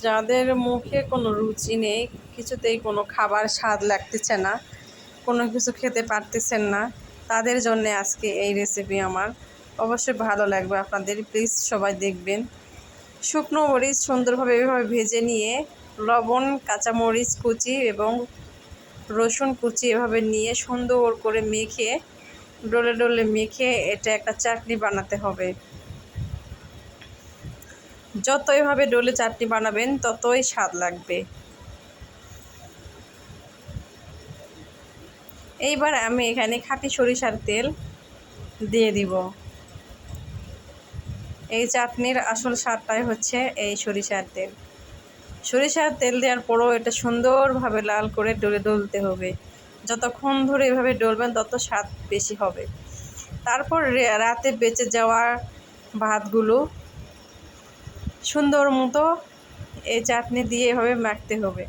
যাদের মুখে কোনো রুচি নেই, কিছুতেই কোনো খাবার স্বাদ লাগতেছে না, কোনো কিছু খেতে পারতেছেন না, তাদের জন্য আজকে এই রেসিপি আমার। অবশ্যই ভালো লাগবে আপনাদের, প্লিজ সবাই দেখবেন। শুকনো মরিচ সুন্দরভাবে এভাবে ভেজে নিয়ে লবণ, কাঁচামরিচ কুচি এবং রসুন কুচি এভাবে নিয়ে সুন্দর করে মেখে ডলে ডলে মেখে এটা একটা চাটনি বানাতে হবে। যত এভাবে ডলে চাটনি বানাবেন ততই স্বাদ লাগবে। এইবার আমি এখানে খাঁটি সরিষার তেল দিয়ে দিব। এই চাটনির আসল স্বাদটাই হচ্ছে এই সরিষার তেল। সরিষার তেল দেওয়ার পরও এটা সুন্দরভাবে লাল করে ডলতে হবে। যতক্ষণ ধরে এভাবে ডলবেন তত স্বাদ বেশি হবে। তারপর রাতে বেঁচে যাওয়া ভাতগুলো সুন্দর মতো এই চাটনি দিয়ে এভাবে মাখতে হবে।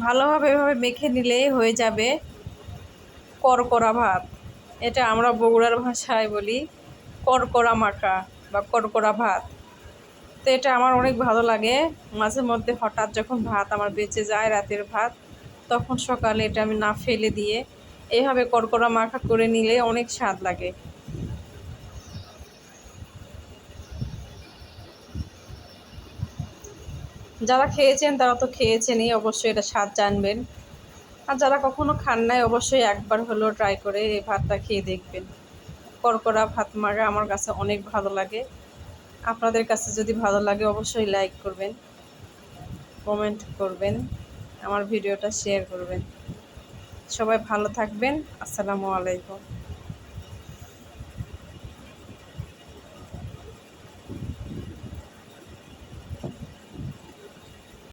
ভালোভাবে এভাবে মেখে নিলেই হয়ে যাবে করকরা ভাত। এটা আমরা বগুড়ার ভাষায় বলি করকরা মাখা বা করকরা ভাত। তো এটা আমার অনেক ভালো লাগে। মাঝে মধ্যে হঠাৎ যখন ভাত আমার বেঁচে যায়, রাতের ভাত, তখন সকালে এটা আমি না ফেলে দিয়ে এইভাবে করকরা মাখা করে নিলে অনেক স্বাদ লাগে। যারা খেয়েছেন তারা তো খেয়েছেনই, অবশ্যই এটা স্বাদ জানবেন। আর যারা কখনো খান নাই অবশ্যই একবার হলেও ট্রাই করে এই ভাতটা খেয়ে দেখবেন। করকরা ভাত মাখা আমার কাছে অনেক ভালো লাগে। আপনাদের কাছে যদি ভালো লাগে অবশ্যই লাইক করবেন, কমেন্ট করবেন, আমার ভিডিওটা শেয়ার করবেন। সবাই ভালো থাকবেন। আসসালামু আলাইকুম।